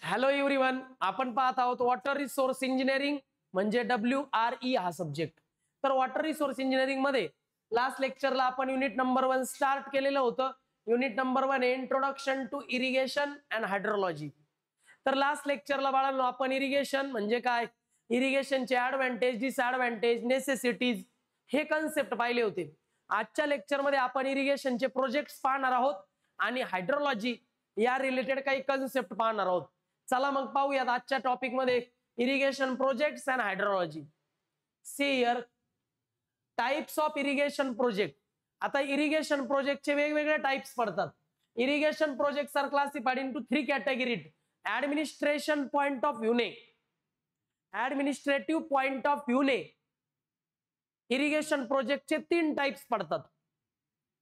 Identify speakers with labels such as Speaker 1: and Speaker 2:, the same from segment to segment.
Speaker 1: Hello everyone, आपण पाहत आहोत वॉटर रिसोर्स इंजिनिअरिंग म्हणजे WRE हा सब्जेक्ट. तर वॉटर रिसोर्स इंजिनिअरिंग मध्ये लास्ट लेक्चरला आपण युनिट नंबर 1 स्टार्ट केलेलं होतं. Unit number 1 introduction to irrigation and hydrology. तर लास्ट लेक्चरला बाळांनो आपण इरिगेशन म्हणजे काय, इरिगेशनचे ऍडव्हान्टेज, डिसएडव्हान्टेज, नेसेसिटीज हे कन्सेप्ट पाहिले होते. आजच्या लेक्चरमध्ये आपण इरिगेशनचे प्रोजेक्ट्स पाहणार आहोत आणि हायड्रोलॉजी या रिलेटेड काही कन्सेप्ट पाहणार आहोत. चला मग पाहूयात आजच्या टॉपिक मध्ये irrigation projects and hydrology. See here types of irrigation project. आता इरिगेशन प्रोजेक्टचे वेगवेगळे टाइप्स पडतात. Irrigation projects are classified into 3 categories. Administration point of व्ह्यूने, ऍडमिनिस्ट्रेटिव्ह पॉइंट ऑफ व्ह्यूने इरिगेशन प्रोजेक्टचे 3 टाइप्स पडतात.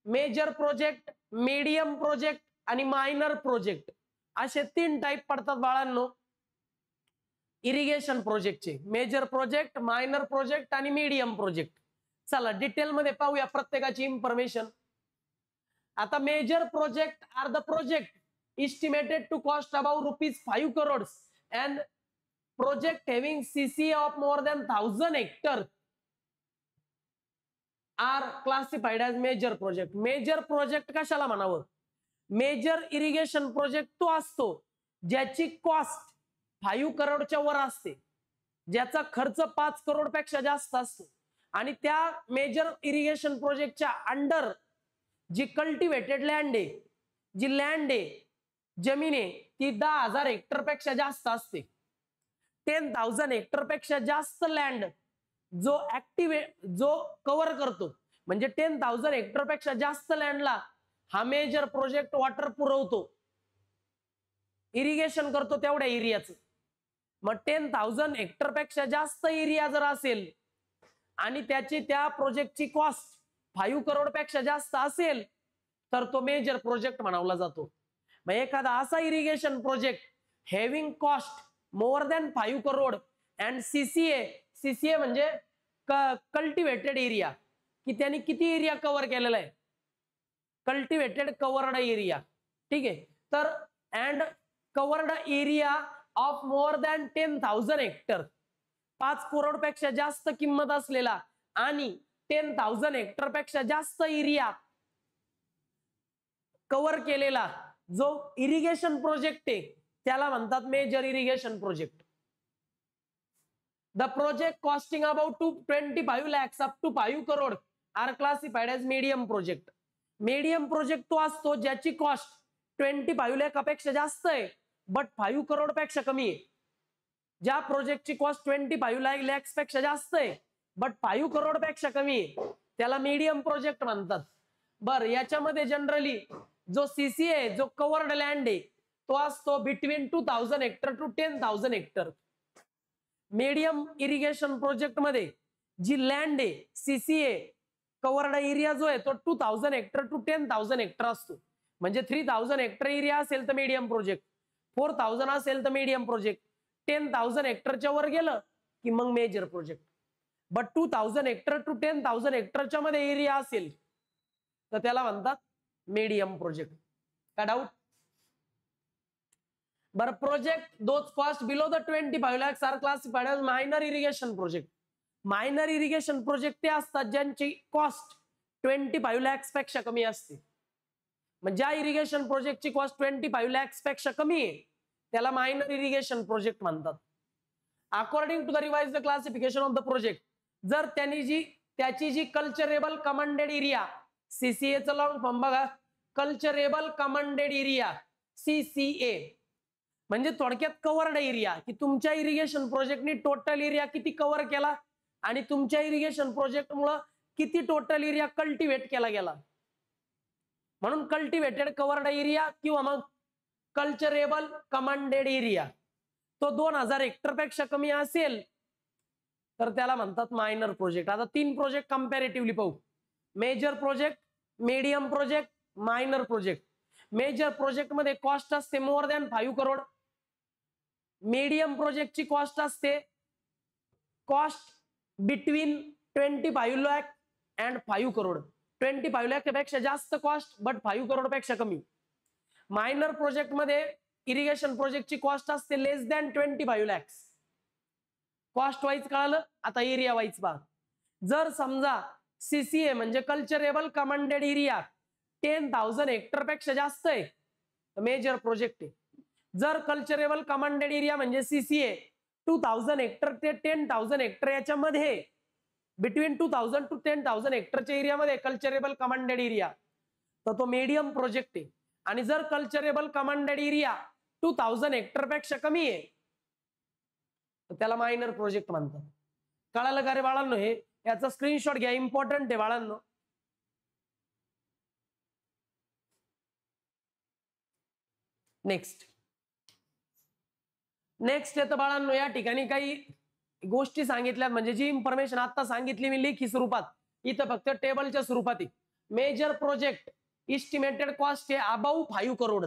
Speaker 1: मेजर प्रोजेक्ट, मीडियम प्रोजेक्ट आणि मायनर प्रोजेक्ट असे 3 टाइप पडतात बाळांनो इरिगेशन प्रोजेक्टचे. मेजर प्रोजेक्ट, मायनर प्रोजेक्ट आणि मीडियम प्रोजेक्ट. चला डिटेल मध्ये पाहूया प्रत्येकाची इन्फॉर्मेशन. आता major project R the project estimated to cost about ₹5 crores and project having CCA of more than 1000 hectares are classified as major project. Major project कशाला म्हणावं? Major irrigation project तो असतो ज्याची कॉस्ट 5 करोडच्या वर असते, ज्याचा खर्च 5 करोड पेक्षा जास्त असतो आणि त्या मेजर इरिगेशन प्रोजेक्टच्या अंडर जी कल्टिवेटेड लँड आहे, जी लँड आहे, जमीन आहे, ती 10,000 हेक्टर पेक्षा जास्त असते. 10,000 हेक्टर पेक्षा जास्त लँड जो कव्हर करतो, म्हणजे 10,000 हेक्टर पेक्षा जास्त लँडला हा मेजर प्रोजेक्ट वॉटर पुरवतो, इरिगेशन करतो तेवढ्या एरियाचं. मग 10,000 हेक्टर पेक्षा जास्त एरिया जर असेल आणि त्याची त्या प्रोजेक्टची कॉस्ट 5 करोड पेक्षा जास्त असेल तर तो मेजर प्रोजेक्ट म्हणावला जातो. मग एखादा असा irrigation project having cost more than 5 crore and CCA म्हणजे कल्टिवेटेड एरिया, की त्यांनी किती एरिया कव्हर केलेला आहे, कल्टिवेटेड कवर्ड एरिया. ठीक आहे. तर and covered area of more than 10,000 hectare, 5 crore पेक्षा जास्त किंमत असलेला आणि 10,000 हेक्टर पेक्षा जास्त एरिया कव्हर केलेला जो इरिगेशन प्रोजेक्ट आहे त्याला म्हणतात major irrigation project. The project costing about 25 lakhs up to 5 crore are classified as medium project. Medium project तो असतो ज्याची कॉस्ट 25 लाखापेक्षा जास्त आहे बट 5 करोड पेक्षा कमी आहे. ज्या प्रोजेक्टची कॉस्ट 25 lakhs पेक्षा जास्त आहे बट 5 करोड पेक्षा कमी आहे त्याला मीडियम प्रोजेक्ट म्हणतात. बर, याच्यामध्ये जनरली जो सीसीए आहे, जो कवर्ड लँड आहे, तो असतो between 2000 hectare to 10,000 hectare. Medium irrigation project मध्ये जी लँड आहे, सीसीए कवर्ड एरिया जो आहे तो 2000 हेक्टर टू 10,000 हेक्टर असतो. म्हणजे 3000 हेक्टर एरिया असेल तर मीडियम प्रोजेक्ट, 4000 असेल तर मीडियम प्रोजेक्ट, 10,000 हेक्टरच्या वर गेलं की मग major project. But 2000 hectare to 10,000 हेक्टरच्या मध्ये एरिया असेल तर त्याला म्हणतात मीडियम प्रोजेक्ट. काय डाऊट? बरं, project those cost below the 25 lakhs are classified as minor irrigation project. Minor irrigation project ते असतात ज्यांची कॉस्ट 25 lakhs पेक्षा कमी असते. म्हणजे ज्या इरिगेशन प्रोजेक्टची कॉस्ट 25 lakhs पेक्षा कमी आहे त्याला मायनर इरिगेशन प्रोजेक्ट म्हणतात. According to the revised classification of the project, जर त्याची जी कल्चरेबल कमांडेड एरिया, सीसीए चा लॉंग फॉर्म बघा, कल्चरेबल कमांडेड एरिया, सीसीए म्हणजे थोडक्यात कव्हर्ड एरिया, की तुमच्या इरिगेशन प्रोजेक्टनी टोटल एरिया किती कव्हर केला आणि तुमच्या इरिगेशन प्रोजेक्ट मुळे किती टोटल एरिया कल्टिवेट केला गेला, म्हणून कल्टिवेटेड कव्हर्ड एरिया किंवा मग कल्चरेबल कमांडेड एरिया तो 2000 हेक्टर पेक्षा कमी असेल तर त्याला म्हणतात मायनर प्रोजेक्ट. आता 3 प्रोजेक्ट कंपॅरेटिव्हली पाहू. Major project, medium project, minor project. Major project मध्ये कॉस्ट असते मोर दॅन 5 करोड. मीडियम प्रोजेक्टची कॉस्ट असते cost between 25 lakh and 5 crore. 25 lakh पेक्षा जास्त कॉस्ट बट 5 करोड पेक्षा कमी. मायनर प्रोजेक्ट मध्ये इरिगेशन प्रोजेक्टची कॉस्ट असते less than 25 lakhs. Cost wise कळालं. आता एरिया वाईज पहा. जर समजा सीसीए म्हणजे कल्चरेबल कमांडेड एरिया 10,000 हेक्टर पेक्षा जास्त आहे, मेजर प्रोजेक्ट आहे. जर कल्चरेबल कमांडेड एरिया म्हणजे सीसीए 2000 हेक्टर ते 10,000 हेक्टर याच्यामध्ये, बिटवीन 2000 to 10,000 हेक्टरच्या एरियामध्ये कल्चरेबल कमांडेड एरिया, तर तो मीडियम प्रोजेक्ट आहे. आणि जर कल्चरेबल कमांडेड एरिया 2000 हेक्टर पेक्षा कमी आहे तर त्याला मायनर प्रोजेक्ट म्हणतात. कळालं का रे बाळांनो? हे याचा स्क्रीनशॉट घ्या, इम्पॉर्टंट आहे बाळांनो. नेक्स्ट येतं बाळांनो. या ठिकाणी काही गोष्टी सांगितल्यात, म्हणजे जी इन्फॉर्मेशन आता सांगितली मी लेखी स्वरूपात, इथं फक्त टेबलच्या स्वरूपात आहे. मेजर प्रोजेक्ट इस्टिमेटेड कॉस्ट आहे अबाव 5 करोड,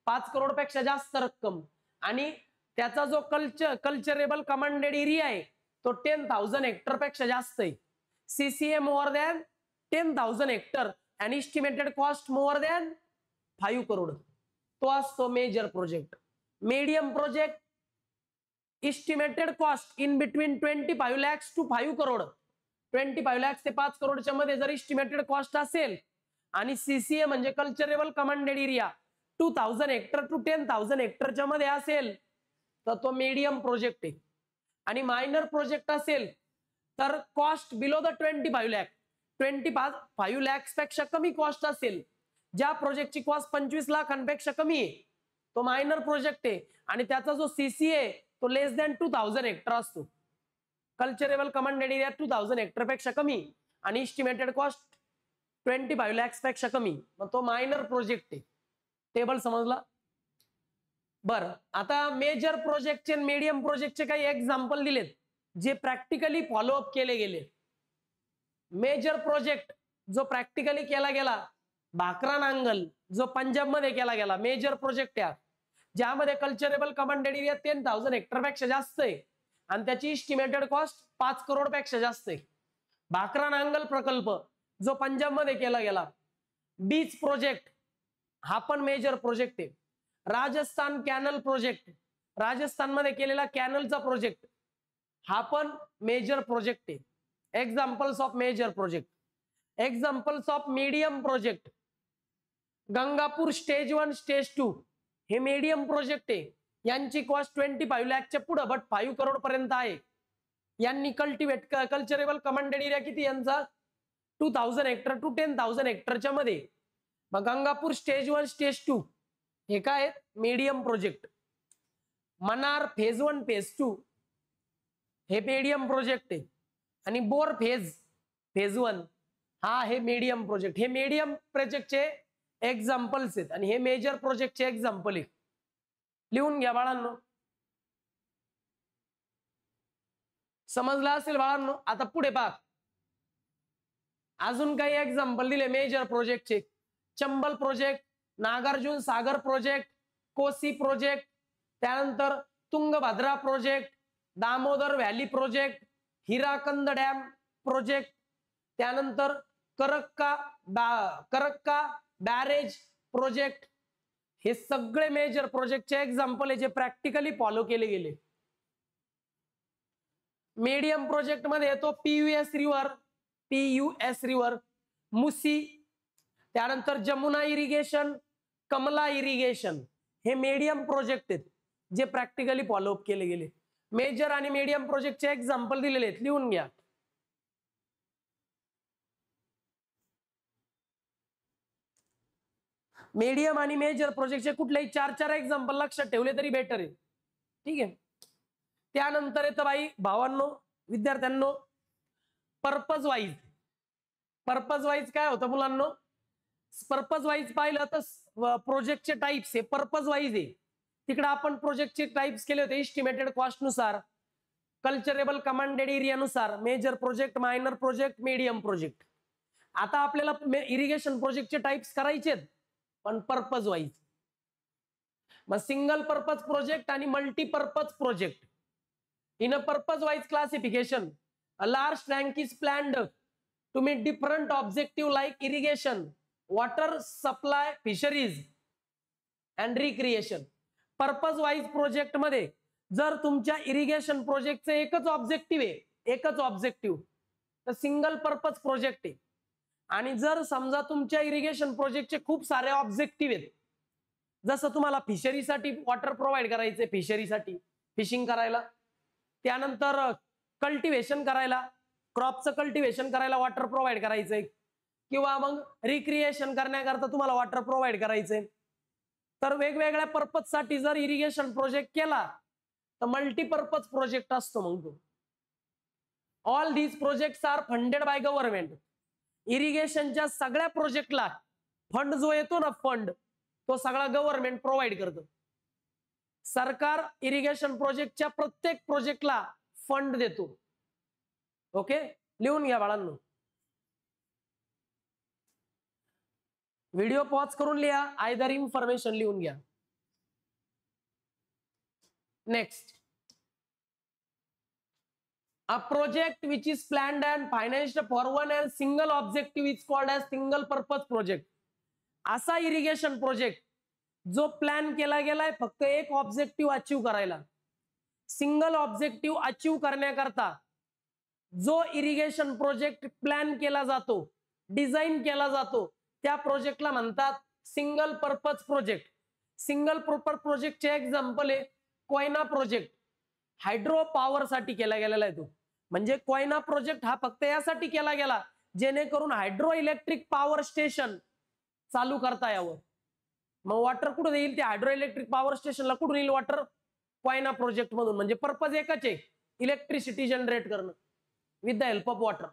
Speaker 1: 5 करोड पेक्षा जास्त रक्कम. आणि त्याचा जो कल्चरेबल कमांडेड एरिया आहे तो 10,000 हेक्टर पेक्षा जास्त आहे. CCA more than 10,000 hectare and estimated cost more than 5 crore, तो असतो major project. Medium project estimated cost in between 25 lakhs to 5 crore, 25 lakhs ते 5 करोडच्या मध्ये जर इस्टिमेटेड कॉस्ट असेल, आणि सीसीए म्हणजे culturable commanded area 2000 hectare to 10,000 हेक्टरच्या मध्ये असेल तर तो मीडियम प्रोजेक्ट आहे. आणि मायनर प्रोजेक्ट असेल तर cost below the 25 lakh, 25 lakhs पेक्षा कमी कॉस्ट असेल, ज्या प्रोजेक्टची कॉस्ट 25 लाखांपेक्षा कमी आहे तो मायनर प्रोजेक्ट आहे. आणि त्याचा जो सीसीए तो लेस दॅन 2000 हेक्टर असतो. कल्चरेबल कमांडेड एरिया 2000 हेक्टर पेक्षा कमी आणि इस्टिमेटेड कॉस्ट 25 lakhs पेक्षा कमी, मग तो मायनर प्रोजेक्ट आहे. टेबल समजला? बरं, आता मेजर प्रोजेक्टचे आणि मीडियम प्रोजेक्टचे काही एक्झाम्पल दिलेत जे प्रॅक्टिकली फॉलोअप केले गेले. मेजर प्रोजेक्ट जो प्रॅक्टिकली केला गेला, भाकरा नांगल जो पंजाब मध्ये केला गेला, मेजर प्रोजेक्ट आहे ज्यामध्ये कल्चरेबल कमांडेड एरिया 10,000 हेक्टर पेक्षा जास्त आहे आणि त्याची इस्टिमेटेड कॉस्ट 5 करोड पेक्षा जास्त आहे. भाकरा नांगल प्रकल्प जो पंजाब मध्ये केला गेला. बीच प्रोजेक्ट हा पण मेजर प्रोजेक्ट आहे. राजस्थान कॅनल प्रोजेक्ट, राजस्थान मध्ये केलेला कॅनलचा प्रोजेक्ट हा पण मेजर प्रोजेक्ट आहे. Examples of major project. Examples of medium project, Gangapur stage 1 stage 2 हे मीडियम प्रोजेक्ट आहे. यांची कॉस्ट 25 लाखच्या पुढे बट 5 करोड पर्यंत आहे. यांनी कल्चरेबल कमांडेड एरिया किती यांचा 2000 हेक्टर टू 10,000 हेक्टरच्या मध्ये. मग गंगापूर स्टेज 1 स्टेज 2 हे काय मीडियम प्रोजेक्ट. मनार फेज 1 फेज 2 हे मीडियम प्रोजेक्ट आहे. आणि बोर फेज 1 हा आहे मीडियम प्रोजेक्ट. हे मीडियम प्रोजेक्टचे एक्झाम्पल्स आहेत आणि हे मेजर प्रोजेक्टचे एक्झाम्पल आहे. लिहून घ्या बाळांनो. समजलं असेल बाळांनो? आता पुढे पहा, अजून काही एक्झाम्पल दिले मेजर प्रोजेक्टचे. Chambal project, Nagarjuna Sagar project, Kosi project, त्यानंतर Tungabhadra project, Damodar valley project, Hirakud dam project, त्यानंतर करक्का बॅरेज प्रोजेक्ट. हे सगळे मेजर प्रोजेक्टचे एक्झाम्पल आहे जे प्रॅक्टिकली फॉलो केले गेले. मीडियम प्रोजेक्ट मध्ये येतो पीयूएस रिव्हर, मुसी, त्यानंतर जमुना इरिगेशन, कमला इरिगेशन. हे मीडियम प्रोजेक्ट आहेत जे प्रॅक्टिकली फॉलोअप केले गेले. मेजर आणि मीडियम प्रोजेक्टचे एक्झाम्पल दिलेले आहेत, लिहून घ्या. मीडियम आणि मेजर प्रोजेक्टचे कुठलेही 4 एक्झाम्पल लक्षात ठेवले तरी बेटर आहे. ठीक आहे. त्यानंतर येतं बाई भावांनो विद्यार्थ्यांनो पर्पज वाईज. पर्पज वाईज काय होतं मुलांनो? पर्पज वाईज पाहिलं तर प्रोजेक्टचे टाइप्स हे पर्पज वाईज आहे. तिकडे आपण प्रोजेक्टचे टाइप्स केले होते इस्टिमेटेड कॉस्ट नुसार, कल्चरेबल कमांडेड एरिया नुसार, major project, minor project, medium project. आता आपल्याला इरिगेशन प्रोजेक्टचे टाइप्स करायचे पण पर्पज वाईज. मग सिंगल पर्पज प्रोजेक्ट आणि multipurpose project. In a purpose wise classification a large tank is planned to meet different objective like irrigation, water supply, fisheries and recreation. Purpose wise project मध्ये जर तुमच्या irrigation प्रोजेक्टचं एकच objective तर single purpose project आहे. आणि जर समजा तुमच्या इरिगेशन प्रोजेक्टचे खूप सारे ऑब्जेक्टिव्ह आहेत, जसं तुम्हाला फिशरीसाठी वॉटर प्रोव्हाइड करायचे, फिशरीसाठी फिशिंग करायला, त्यानंतर कल्टिव्हेशन करायला, क्रॉपचं कल्टिव्हेशन करायला वॉटर प्रोव्हाइड करायचंय, किंवा मग रिक्रिएशन करण्याकरता तुम्हाला वॉटर प्रोव्हाइड करायचंय, तर वेगवेगळ्या पर्पज साठी जर इरिगेशन प्रोजेक्ट केला तर मल्टीपर्पज प्रोजेक्ट असतो. मग तो all these projects are funded by government. इरिगेशनच्या सगळ्या प्रोजेक्टला फंड जो येतो ना, फंड तो सगळा गव्हर्नमेंट प्रोव्हाइड करतं. सरकार इरिगेशन प्रोजेक्टच्या प्रत्येक प्रोजेक्टला फंड देतो. ओके, लिहून घ्या बाळांनो. व्हिडिओ पॉज करून लिहा, आयदर इन्फॉर्मेशन लिहून घ्या. Next, a project which is planned and financed for one and single objective is called as single purpose project. असा इरिगेशन प्रोजेक्ट जो प्लॅन केला गेलाय फक्त एक ऑब्जेक्टिव्ह अचीव करायला, सिंगल ऑब्जेक्टिव्ह अचीव करण्याकरता जो इरिगेशन प्रोजेक्ट प्लॅन केला जातो, डिझाईन केला जातो, त्या प्रोजेक्टला म्हणतात single purpose project. Single purpose प्रोजेक्टचे एक्झाम्पल आहे कोयना प्रोजेक्ट, हायड्रो पॉवर साठी केला गेलेला आहे तो. म्हणजे कोयना प्रोजेक्ट हा फक्त यासाठी केला गेला जेणेकरून हायड्रो इलेक्ट्रिक पॉवर स्टेशन चालू करता यावं. मग वॉटर कुठून येईल? ते हायड्रो इलेक्ट्रिक पॉवर स्टेशनला कुठून येईल वॉटर? कोयना प्रोजेक्ट मधून. म्हणजे पर्पज एकच आहे, इलेक्ट्रिसिटी जनरेट करणं with the help of water.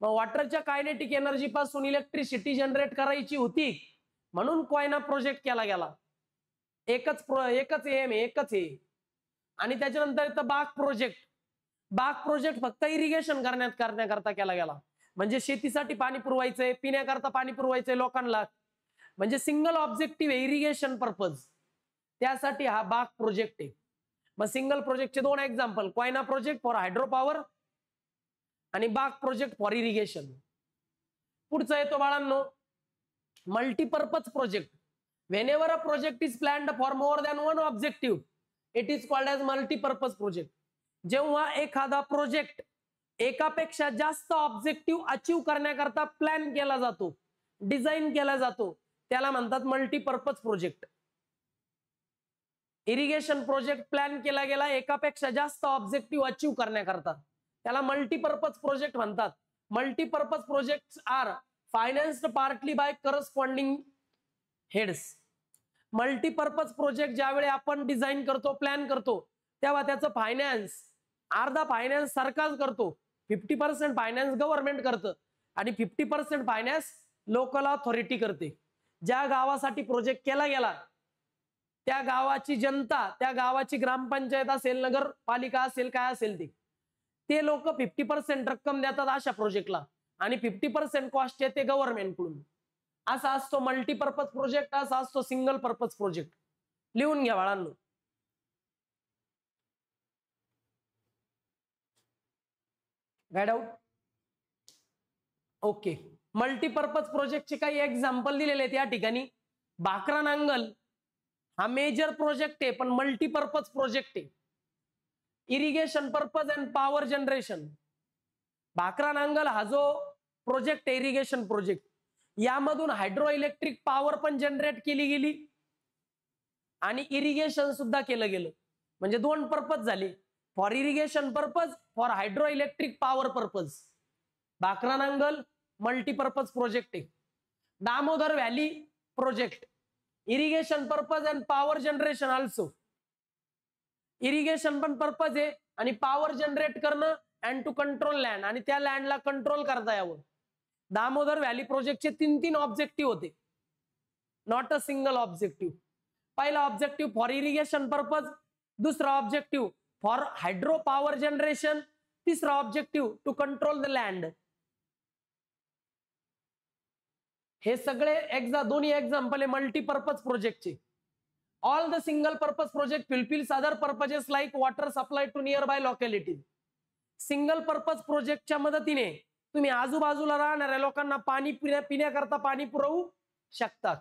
Speaker 1: मग वॉटरच्या कायनेटिक एनर्जी पासून इलेक्ट्रिसिटी जनरेट करायची होती म्हणून कोयना प्रोजेक्ट केला गेला. एकच एम आहे, एकच आहे. आणि त्याच्यानंतर येतं बाग प्रोजेक्ट. बाग प्रोजेक्ट फक्त इरिगेशन करण्याकरता केला गेला. म्हणजे शेतीसाठी पाणी पुरवायचंय, पिण्याकरता पाणी पुरवायचंय लोकांना. म्हणजे सिंगल ऑब्जेक्टिव्ह आहे इरिगेशन पर्पज, त्यासाठी हा बाग प्रोजेक्ट आहे. मग सिंगल प्रोजेक्टचे दोन example, Koyna project for hydro power आणि बाग प्रोजेक्ट फॉर इरिगेशन. पुढचा येतो बाळांनो multipurpose project. Whenever a project is planned for more than one objective it is called as multipurpose project. जेव्हा एखादा प्रोजेक्ट एकापेक्षा जास्त ऑब्जेक्टिव्ह अचीव करण्याकरता प्लॅन केला जातो, डिझाईन केला जातो, त्याला म्हणतात multipurpose project. Irrigation project plan केला गेला एकापेक्षा जास्त ऑब्जेक्टिव्ह अचीव करण्याकरता, त्याला मल्टीपर्पज प्रोजेक्ट म्हणतात. Multipurpose projects are financed partly by corresponding heads. Multipurpose project ज्यावेळी आपण डिझाईन करतो, प्लॅन करतो, तेव्हा त्याचं फायनान्स अर्धा फायनान्स सरकार करतो, 50% फायनान्स गव्हर्नमेंट करतं आणि 50% फायनान्स लोकल ऑथॉरिटी करते. ज्या गावासाठी प्रोजेक्ट केला गेला त्या गावाची जनता, त्या गावाची ग्रामपंचायत असेल, नगरपालिका असेल, काय असेल ते लोक 50% रक्कम देतात अशा प्रोजेक्टला आणि 50% कॉस्ट येते गव्हर्नमेंटकडून. असा असतो मल्टीपर्पज प्रोजेक्ट, असा असतो सिंगल पर्पज प्रोजेक्ट. लिहून घ्या बाळांनो. Guide out. ओके, मल्टीपर्पज प्रोजेक्टचे काही एक्झाम्पल दिलेले आहेत या ठिकाणी. भाकरा नांगल हा मेजर प्रोजेक्ट आहे पण मल्टीपर्पज प्रोजेक्ट आहे. Irrigation purpose and power generation. Bhakra Nangal हा जो प्रोजेक्ट आहे इरिगेशन प्रोजेक्ट, यामधून हायड्रो इलेक्ट्रिक पॉवर पण जनरेट केली गेली आणि इरिगेशन सुद्धा केलं गेलं. म्हणजे दोन पर्पज झाले, for irrigation purpose, for hydro electric power purpose. Bhakra Nangal multipurpose project आहे. Damodar valley project irrigation purpose and power generation also. Irrigation पण पर्पज आहे आणि पॉवर जनरेट करणं अँड टू कंट्रोल लँड, आणि त्या लँडला कंट्रोल करता यावं. दामोदर व्हॅली प्रोजेक्टचे 3 ऑब्जेक्टिव्ह होते, नॉट अ सिंगल ऑब्जेक्टिव्ह. पहिला ऑब्जेक्टिव्ह फॉर इरिगेशन पर्पज, दुसरा objective for hydro power generation, तिसरा objective to control the land. हे सगळे दोन्ही एक्झाम्पल आहे मल्टीपर्पज प्रोजेक्टचे. All the single purpose project fulfills other purposes like water supply to nearby localities. Single purpose प्रोजेक्टच्या मदतीने तुम्ही आजूबाजूला राहणाऱ्या लोकांना पाणी पिण्याकरता पाणी पुरवू शकतात.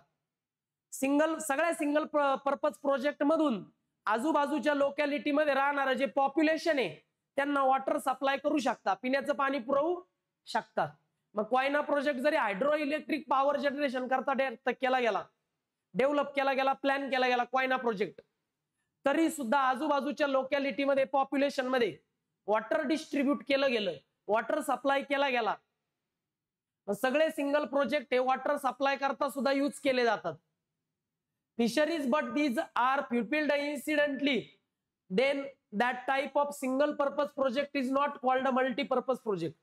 Speaker 1: सगळ्या सिंगल पर्पज प्रोजेक्ट मधून आजूबाजूच्या लोकॅलिटी मध्ये राहणारं जे पॉप्युलेशन आहे त्यांना वॉटर सप्लाय करू शकता, पिण्याचं पाणी पुरवू शकतात. मग क्वायना प्रोजेक्ट जरी हायड्रो इलेक्ट्रिक पॉवर जनरेशन करता केला गेला, डेव्हलप केला गेला, प्लॅन केला गेला क्वायना प्रोजेक्ट, तरी सुद्धा आजूबाजूच्या लोकॅलिटी मध्ये पॉप्युलेशन मध्ये वॉटर डिस्ट्रीब्यूट केलं गेलं, वॉटर सप्लाय केला गेला. सगळे सिंगल प्रोजेक्ट हे वॉटर सप्लाय करता सुद्धा यूज केले जातात. Fisheries but these are fulfilled incidentally, then that type of single purpose project is not called a multi-purpose project.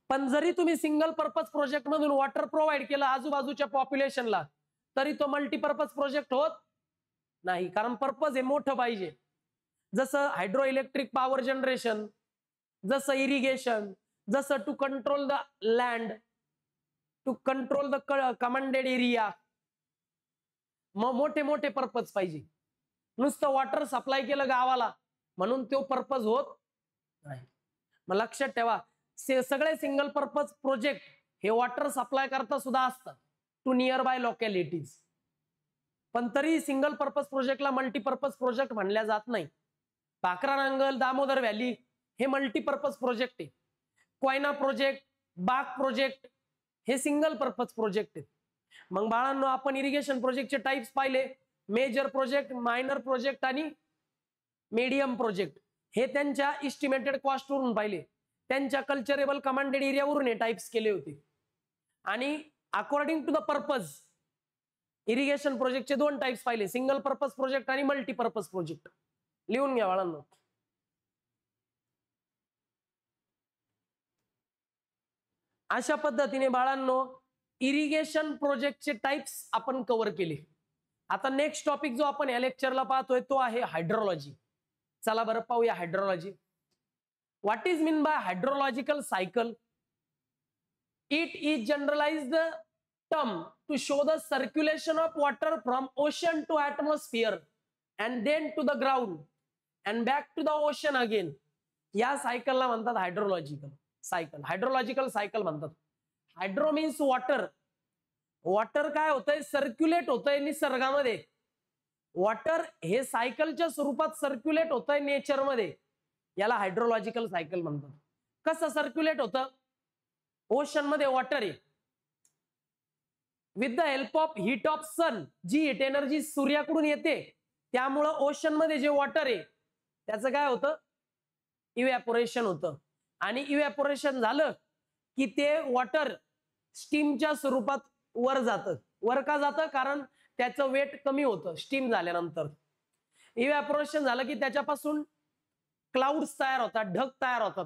Speaker 1: पण जरी तुम्ही सिंगल पर्पज प्रोजेक्ट मधून वॉटर प्रोव्हाइड केलं आजूबाजूच्या पॉप्युलेशनला, तरी तो मल्टीपर्पज प्रोजेक्ट होत नाही, कारण पर्पज हे मोठं पाहिजे. जसं हायड्रो इलेक्ट्रिक पॉवर जनरेशन, जसं इरिगेशन, जसं to control the land, to control the commanded area, मग मोठे मोठे पर्पज पाहिजे. नुसतं वॉटर सप्लाय केलं गावाला म्हणून तो पर्पज होत नाही. मग लक्षात ठेवा, सगळे सिंगल पर्पज प्रोजेक्ट हे वॉटर सप्लाय करता सुद्धा असतात टू नियर बाय लोकॅलिटीज, पण तरी सिंगल पर्पज प्रोजेक्टला मल्टीपर्पज प्रोजेक्ट म्हणल्या जात नाही. भाकरा नांगल, दामोदर व्हॅली हे मल्टीपर्पज प्रोजेक्ट आहे. क्वायना प्रोजेक्ट, बाग प्रोजेक्ट हे सिंगल पर्पज प्रोजेक्ट आहेत. मग बाळांनो, आपण इरिगेशन प्रोजेक्टचे टाइप्स पाहिले, मेजर प्रोजेक्ट, मायनर प्रोजेक्ट आणि मीडियम प्रोजेक्ट. हे त्यांच्या इस्टिमेटेड कॉस्ट वरून पाहिले, त्यांच्या कल्चरेबल कमांडेड एरियावरून हे टाइप्स केले होते. आणि according to the purpose irrigation प्रोजेक्टचे दोन टाइप्स पाहिले, सिंगल पर्पज प्रोजेक्ट आणि मल्टीपर्पज प्रोजेक्ट. लिहून घ्या बाळांनो. अशा पद्धतीने बाळांनो इरिगेशन प्रोजेक्टचे टाइप्स आपण कव्हर केले. आता नेक्स्ट टॉपिक जो आपण या लेक्चरला पाहतोय तो आहे हायड्रोलॉजी. चला बरं पाहूया hydrology. What is mean by hydrological cycle? It is generalised term to show the circulation of water from ocean to atmosphere and then to the ground and back to the ocean again. या सायकलला म्हणतात hydrological cycle. Hydrological cycle म्हणतात. Hydro means water. Water काय होतंय? Circulate होतंय निसर्गामध्ये. Water हे सायकलच्या स्वरूपात सर्क्युलेट होतंय नेचरमध्ये, याला हायड्रोलॉजिकल सायकल म्हणतात. कसं सर्क्युलेट होतं? ओशन मध्ये वॉटर आहे, with the help of heat of sun, जी हीट एनर्जी सूर्याकडून येते, त्यामुळं ओशन मध्ये जे वॉटर आहे त्याचं काय होतं? इव्हॅपोरेशन होतं. आणि इव्हॅपोरेशन झालं की ते वॉटर स्टीमच्या स्वरूपात वर जातं. वर का जातं? कारण त्याचं वेट कमी होतं स्टीम झाल्यानंतर. इव्हॅपोरेशन झालं की त्याच्यापासून क्लाउड्स तयार होतात, ढग तयार होतात.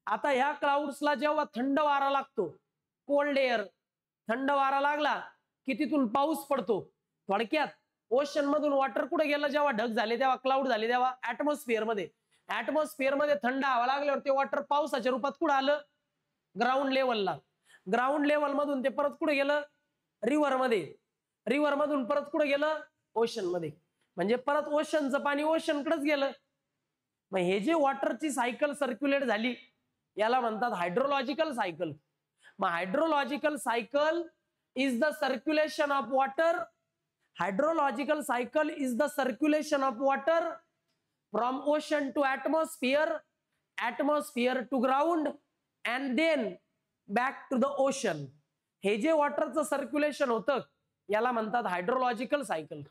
Speaker 1: आता ह्या क्लाउड्सला जेव्हा थंड वारा लागतो, कोल्ड एअर, थंड वारा लागला की तिथून पाऊस पडतो. थोडक्यात ओशन मधून वॉटर कुठे गेलं? जेव्हा ढग झाले, तेव्हा क्लाउड झाले, तेव्हा ऍटमॉस्फिअर मध्ये. ऍटमॉस्फिअर मध्ये थंड हवा लागल्यावर ते वॉटर पावसाच्या रूपात कुठं आलं? ग्राउंड लेवलला. ग्राउंड लेवल मधून ते परत कुठे गेलं? रिव्हर मध्ये. रिव्हर मधून परत कुठे गेलं? ओशन मध्ये. म्हणजे परत ओशनचं पाणी ओशनकडेच गेलं. मग हे जे वॉटरची सायकल सर्क्युलेट झाली याला म्हणतात हायड्रोलॉजिकल सायकल. मग hydrological cycle is the circulation of water. Hydrological cycle is the circulation of water from ocean to atmosphere, atmosphere to ground and then back to the ocean. हे जे वॉटरचं circulation होतं याला म्हणतात हायड्रोलॉजिकल सायकल.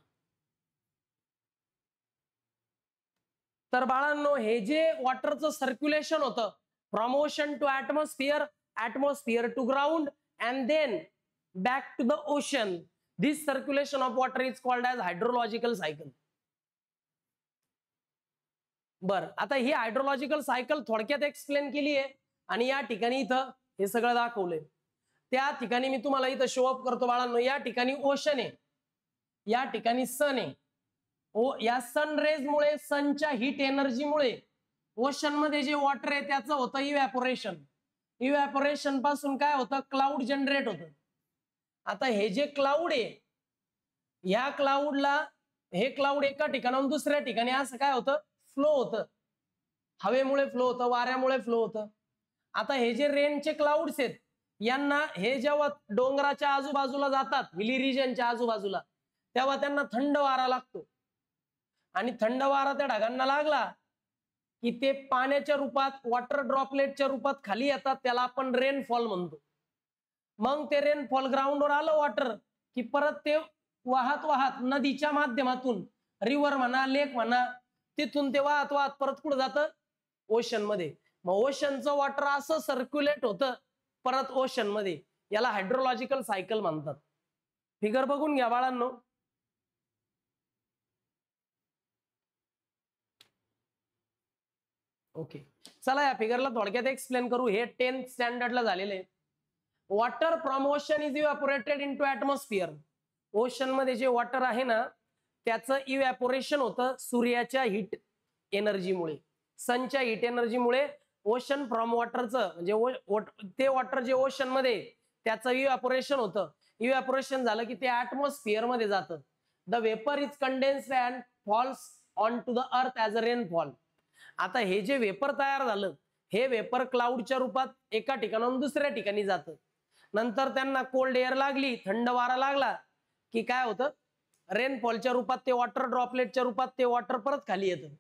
Speaker 1: तर बाळांनो, हे जे वॉटरचं सर्क्युलेशन होतं from ocean to atmosphere, atmosphere to ground and then back to the ocean, this circulation of water is called as hydrological cycle. बर, आता ही हायड्रोलॉजिकल सायकल थोडक्यात एक्सप्लेन केली आहे आणि या ठिकाणी इथं हे सगळं दाखवलंय. त्या ठिकाणी मी तुम्हाला इथं शो अप करतो बाळांनो. या ठिकाणी ओशन आहे, या ठिकाणी सन आहे. या सन रेज मुळे, सनच्या हीट एनर्जीमुळे ओशन मध्ये जे वॉटर आहे त्याचं होतं इव्हॅपोरेशन. इव्हॅपोरेशन पासून काय होतं? क्लाउड जनरेट होतं. आता हे जे क्लाउड आहे, या क्लाउडला, हे क्लाउड एका ठिकाणाहून दुसऱ्या ठिकाणी असं काय होतं? फ्लो होतं. हवेमुळे फ्लो होतं, वाऱ्यामुळे फ्लो होतं. आता हे जे रेनचे क्लाउड्स आहेत यांना हे जेव्हा डोंगराच्या आजूबाजूला जातात, हिली रिजनच्या आजूबाजूला, तेव्हा त्यांना थंड वारा लागतो आणि थंड वारा त्या ढगांना लागला की ते पाण्याच्या रूपात, वॉटर ड्रॉपलेटच्या रूपात खाली येतात, त्याला आपण रेनफॉल म्हणतो. मग ते रेनफॉल ग्राउंडवर आलं वॉटर की परत ते वाहत वाहत नदीच्या माध्यमातून, रिव्हर म्हणा, लेक म्हणा, तिथून ते वाहत वाहत परत कुठं जातं, ओशन मध्ये. मग ओशनचं वॉटर असं सर्क्युलेट होतं परत ओशन मध्ये. याला हायड्रोलॉजिकल सायकल म्हणतात. फिगर बघून घ्या बाळांनो. ओके, चला या फिगरला थोडक्यात एक्सप्लेन करू. हे 10th स्टँडर्डला झालेले आहे. Water from ocean is evaporated into atmosphere. Ocean मध्ये जे वॉटर आहे ना, त्याचं इव्हॅपोरेशन होतं सूर्याच्या हीट एनर्जीमुळे, सनच्या हीट एनर्जीमुळे. ओशन फ्रॉम वॉटरचं म्हणजे ते वॉटर जे ओशन मध्ये, त्याचं इव्हॅपोरेशन होतं. इव्हॅपोरेशन झालं की ते ऍटमॉस्फिअर मध्ये जातं. The vapour is condensed and falls on to the earth as a rainfall. आता हे जे वेपर तयार झालं, हे वेपर क्लाउडच्या रूपात एका ठिकाणाहून दुसऱ्या ठिकाणी जातं. नंतर त्यांना कोल्ड एअर लागली, थंड वारा लागला की काय होतं, रेनफॉलच्या रूपात ते वॉटर ड्रॉपलेटच्या रूपात ते वॉटर परत खाली येतं.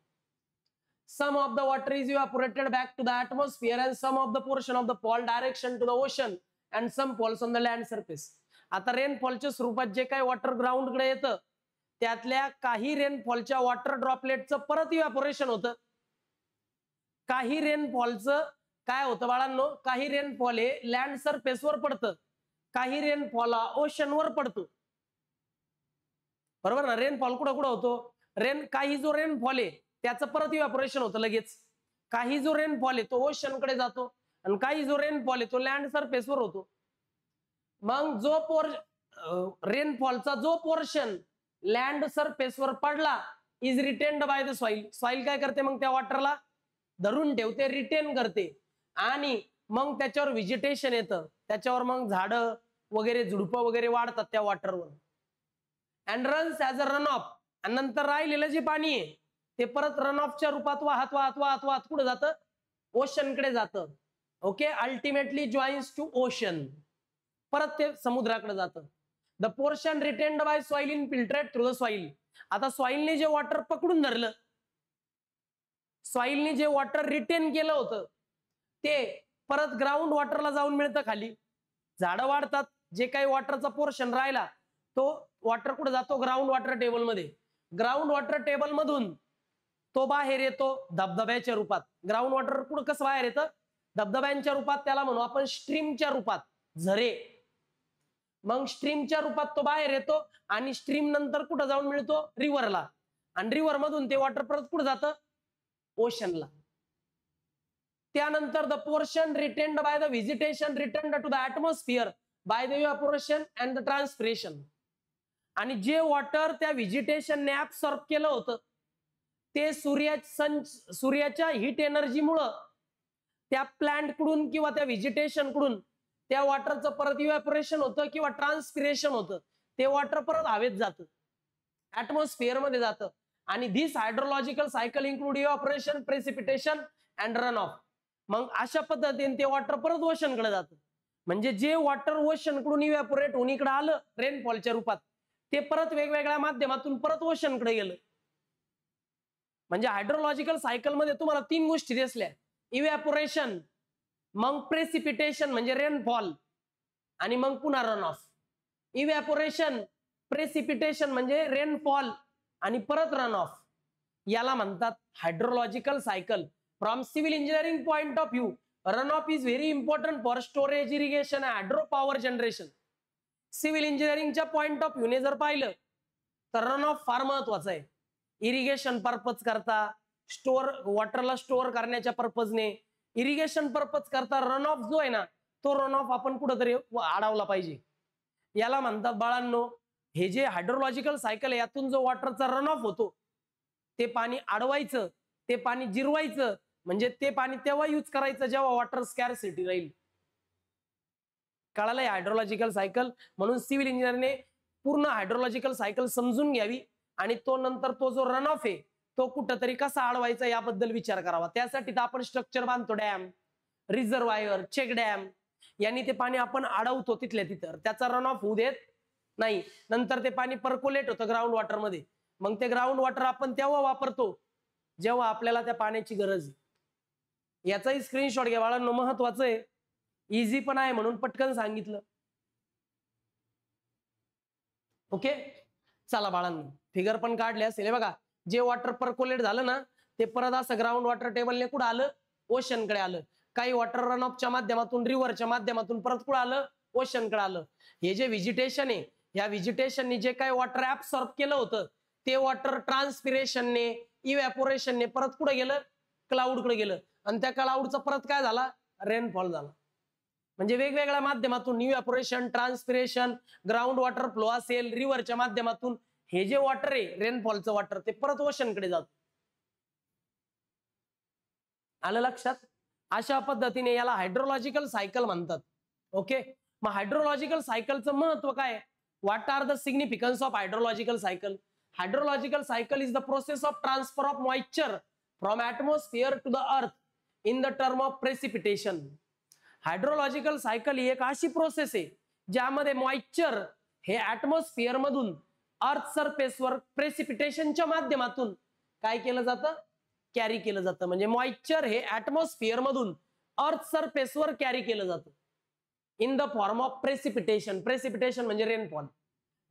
Speaker 1: Some of the water is evaporated back to the atmosphere and some of the portion of the fall direction to the ocean and some falls on the land surface. आता रेनफॉलच्या स्वरूपात जे काही water ग्राउंडकडे येतं, त्यातल्या काही रेनफॉलच्या वॉटर ड्रॉपलेटचं परत evaporation होतं. काही रेनफॉलचं काय होतं बाळांनो, काही रेनफॉल हे लँड सरफेसवर पडतं, काही रेनफॉल ओशनवर पडतो. बरोबर ना. रेनफॉल कुठं कुठं होतो, काही जो रेनफॉल आहे त्याचं परत इव्हॅपोरेशन होतं लगेच. काही जो रेनफॉल आहे तो ओशनकडे जातो आणि काही जो रेनफॉल आहे तो लँड सरफेसवर होतो. मग जो रेनफॉलचा जो पोर्शन लँड सरफेसवर पडला is retained by the soil. Soil काय करते, मग त्या वॉटरला धरून ठेवते, रिटेन करते आणि मग त्याच्यावर व्हेजिटेशन येतं. त्याच्यावर मग झाडं वगैरे, झुडपं वगैरे वाढतात त्या वॉटरवर. And runs as a run off. आणि नंतर राहिलेलं जे पाणी आहे ते परत रन ऑफच्या रूपात वाहत वाहत वाहत वाहत कुठं जातं, ओशनकडे जातं. Okay, ultimately joins to ocean. परत ते समुद्राकडे जातं. The portion retained by soil infiltrate through the soil. आता सॉइलने जे वॉटर पकडून धरलं, सॉइलने जे वॉटर रिटेन केलं होतं ते परत ग्राउंड वॉटरला जाऊन मिळतं खाली. झाडं वाढतात, जे काही वॉटरचा पोर्शन राहिला तो वॉटर कुठे जातो, ग्राउंड वॉटर टेबल मध्ये. ग्राउंड वॉटर टेबल मधून तो बाहेर येतो धबधब्याच्या रूपात. ग्राउंड वॉटर कुठं कसं बाहेर येतं, धबधब्यांच्या रूपात. त्याला म्हणू आपण स्ट्रीमच्या रूपात, झरे. मग स्ट्रीमच्या रूपात तो बाहेर येतो आणि स्ट्रीम नंतर कुठं जाऊन मिळतो, रिव्हरला. आणि रिव्हर मधून ते वॉटर परत कुठं जातं, ओशनला. त्यानंतर the portion retained by the vegetation returned to the atmosphere by the evaporation and the transpiration. आणि जे वॉटर त्या व्हेजिटेशनने ऍब्सॉर्ब केलं होतं ते सूर्याच्या हीट एनर्जीमुळं त्या प्लांट कडून किंवा त्या व्हेजिटेशन कडून त्या वॉटरचं परत इव्हॅपोरेशन होतं किंवा ट्रान्सपिरेशन होतं. ते वॉटर परत हवेत जातं, ऍटमॉस्फिअर मध्ये जातं. आणि this hydrological cycle include evaporation, precipitation and run of. मग अशा पद्धतीने ते वॉटर परत ओशनकडे जातं. म्हणजे जे वॉटर ओशनकडून इव्हॅपोरेट होऊन इकडे आलं रेनफॉलच्या रूपात, ते परत वेगवेगळ्या माध्यमातून परत ओशनकडे गेलं. म्हणजे हायड्रोलॉजिकल सायकल मध्ये तुम्हाला 3 गोष्टी दिसल्या, इव्हॅपोरेशन, मग प्रेसिपिटेशन म्हणजे रेनफॉल, आणि मग पुन्हा रन ऑफ. इव्हॅपोरेशन, प्रेसिपिटेशन म्हणजे रेनफॉल आणि परत रन ऑफ. याला म्हणतात hydrological cycle. From civil engineering point of view, run of is very important for storage, irrigation, hydro power generation. Civil इंजिनिअरिंगच्या पॉइंट ऑफ व्ह्यूने जर पाहिलं तर रन ऑफ फार महत्वाचं आहे. इरिगेशन पर्पज करता, वॉटरला स्टोअर करण्याच्या पर्पजने, इरिगेशन पर्पज करता रन ऑफ जो आहे ना, तो रन ऑफ आपण कुठंतरी अडवला पाहिजे. याला म्हणतात बाळांनो, हे जे हायड्रोलॉजिकल सायकल आहे यातून जो वॉटरचा रन ऑफ होतो ते पाणी अडवायचं, ते पाणी जिरवायचं. म्हणजे ते पाणी तेव्हा यूज करायचं जेव्हा वॉटर स्कॅरसिटी राहील. कळालंय हायड्रोलॉजिकल सायकल. म्हणून सिव्हिल इंजिनिअरने पूर्ण हायड्रोलॉजिकल सायकल समजून घ्यावी आणि तो नंतर तो जो रन ऑफ आहे तो कुठंतरी कसा अडवायचा याबद्दल विचार करावा. त्यासाठी तर आपण स्ट्रक्चर बांधतो, डॅम, रिझर्वायर, चेक डॅम, यांनी ते पाणी आपण अडवतो तिथल्या तिथं, त्याचा रन ऑफ होऊ देत नाही. नंतर ते पाणी पर्कोलेट होतं ग्राउंड वॉटर मध्ये. मग ते ग्राउंड वॉटर आपण तेव्हा वापरतो जेव्हा आपल्याला त्या पाण्याची गरज आहे. याचाही स्क्रीनशॉट घ्या बाळांनो, महत्वाचं आहे, इझी पण आहे म्हणून पटकन सांगितलं. ओके, चला बाळांनो, फिगर पण काढले असेल. बघा, जे वॉटर पर्कोलेट झालं ना ते परत असं ग्राउंड वॉटर टेबलने कुठं आलं, ओशनकडे आलं. काही वॉटर रन ऑफच्या माध्यमातून, रिव्हरच्या माध्यमातून परत कुठं आलं, ओशनकडे आलं. हे जे व्हिजिटेशन आहे, या व्हिजिटेशनने जे काही वॉटर ऍब्सॉर्ब केलं होतं ते वॉटर ट्रान्सपिरेशनने, इव्हॅपोरेशनने परत कुठे गेलं, क्लाउडकडे गेलं. आणि त्या क्लाउडचा परत काय झाला, रेनफॉल झाला. म्हणजे वेगवेगळ्या माध्यमातून evaporation, transpiration, ground water flow असेल, रिव्हरच्या माध्यमातून हे जे वॉटर आहे रेनफॉलचं वॉटर ते परत ओशनकडे जात. आलं लक्षात? अशा पद्धतीने याला हायड्रोलॉजिकल सायकल म्हणतात. ओके, मग हायड्रोलॉजिकल सायकलचं महत्व काय? What are the significance of hydrological cycle? Hydrological cycle is the process of transfer of moisture from atmosphere to the earth in the term of precipitation. Hydrological cycle ही एक अशी process आहे ज्यामध्ये moisture हे atmosphere मधून अर्थ सरफेसवर प्रेसिपिटेशनच्या माध्यमातून काय केलं जातं, कॅरी केलं जातं. म्हणजे मॉइश्चर हे ॲटमॉस्फिअर मधून अर्थ सरफेसवर कॅरी केलं जातं in the form of precipitation. Precipitation म्हणजे रेनफॉल.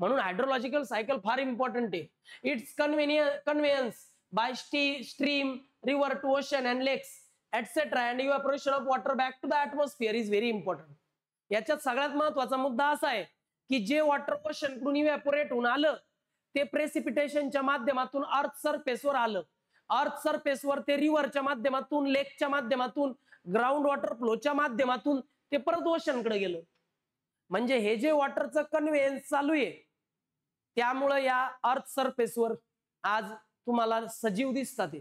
Speaker 1: म्हणून हायड्रोलॉजिकल सायकल फार इम्पॉर्टंट आहे. Its conveyance by stream, river to ocean and lakes etcetera and evaporation of water back to the atmosphere is very important. याच्यात सगळ्यात महत्वाचा मुद्दा असा आहे की जे वॉटर ओशन कडून इव्हॅपोरेट होऊन आलं ते प्रेसिपिटेशनच्या माध्यमातून अर्थ सरफेसवर आलं. अर्थ सरफेसवर ते रिव्हरच्या माध्यमातून, लेकच्या माध्यमातून, ग्राउंड वॉटर फ्लोच्या माध्यमातून ते परत ओशनकडे गेलं. म्हणजे हे जे वॉटरचं कन्व्हेयन्स चालू आहे त्यामुळे या अर्थ सरफेसवर आज तुम्हाला सजीव दिसतात.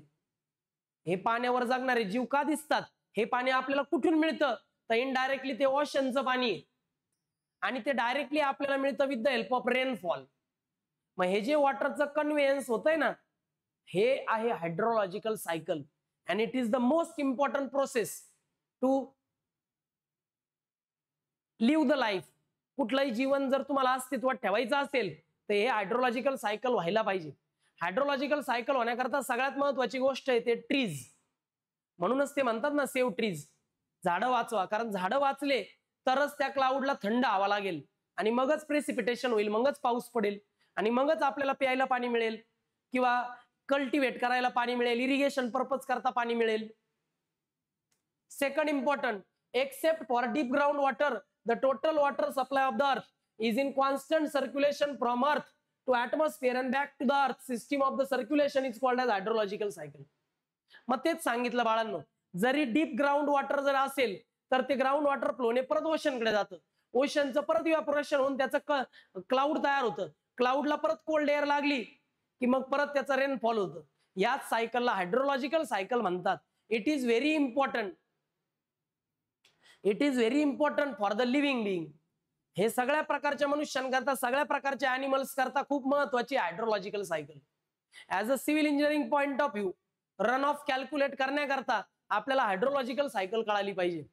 Speaker 1: हे पाण्यावर जगणारे जीव का दिसतात? हे पाणी आपल्याला कुठून मिळतं? तर इनडायरेक्टली ते ओशनचं पाणी आहे आणि ते डायरेक्टली आपल्याला मिळतं with the help of rainfall. मग हे जे वॉटरचं कन्व्हेयन्स होतंय ना हे आहे hydrological cycle and it is the most important process to live the life. कुठलंही जीवन जर तुम्हाला अस्तित्वात ठेवायचं असेल तर हे हायड्रोलॉजिकल सायकल व्हायला पाहिजे. हायड्रोलॉजिकल सायकल होण्याकरता सगळ्यात महत्वाची गोष्ट आहे ते ट्रीज. म्हणूनच ते म्हणतात ना सेव्ह ट्रीज, झाडं वाचवा. कारण झाडं वाचले तरच त्या क्लाउडला थंड हवा लागेल आणि मगच प्रेसिपिटेशन होईल, मगच पाऊस पडेल आणि मगच आपल्याला प्यायला पाणी मिळेल किंवा कल्टिवेट करायला पाणी मिळेल, इरिगेशन पर्पज करता पाणी मिळेल. Second important, except for deep ground water the total water supply of the earth is in constant circulation from अर्थ to atmosphere and back to the earth. System of the circulation is called as hydrological cycle. मग तेच सांगितलं बाळांनो, जरी deep ground water जर असेल तर ते ग्राउंड वॉटर फ्लोने परत ओशनकडे जातं. ओशनचं परत इव्हॅपोरेशन होऊन त्याचं क्लाउड तयार होतं. क्लाउडला परत कोल्ड एअर लागली की मग परत त्याचं रेनफॉल होतं. याच सायकलला हायड्रोलॉजिकल सायकल म्हणतात. It is very important. It is very important for the living being. हे सगळ्या प्रकारच्या मनुष्यांकरता, सगळ्या प्रकारच्या ॲनिमल्स करता खूप महत्वाची hydrological cycle. As a civil engineering point of view run of calculate करण्याकरता आपल्याला हायड्रोलॉजिकल सायकल कळाली पाहिजे.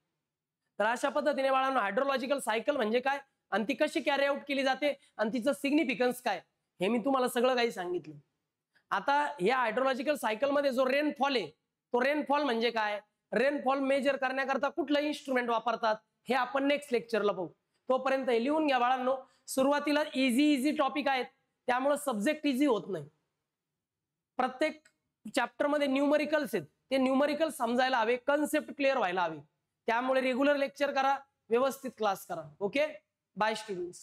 Speaker 1: तर अशा पद्धतीने बाळांनो हायड्रोलॉजिकल सायकल म्हणजे काय आणि ती कशी कॅरी आउट केली जाते आणि तिचं सिग्निफिकन्स काय हे मी तुम्हाला सगळं काही सांगितलं. आता या हायड्रोलॉजिकल सायकल मध्ये जो रेनफॉल आहे तो रेनफॉल म्हणजे काय, रेनफॉल मेजर करण्याकरता कुठलं इन्स्ट्रुमेंट वापरतात हे आपण नेक्स्ट लेक्चरला पाहू. तोपर्यंत हे लिहून घ्या बाळांनो. सुरुवातीला इझी टॉपिक आहेत त्यामुळे सब्जेक्ट इझी होत नाही. प्रत्येक चॅप्टर मध्ये न्यूमरिकल्स आहेत, ते न्यूमरिकल समजायला हवे, कन्सेप्ट क्लिअर व्हायला हवे. त्यामुळे रेग्युलर लेक्चर करा, व्यवस्थित क्लास करा. Okay, bye students.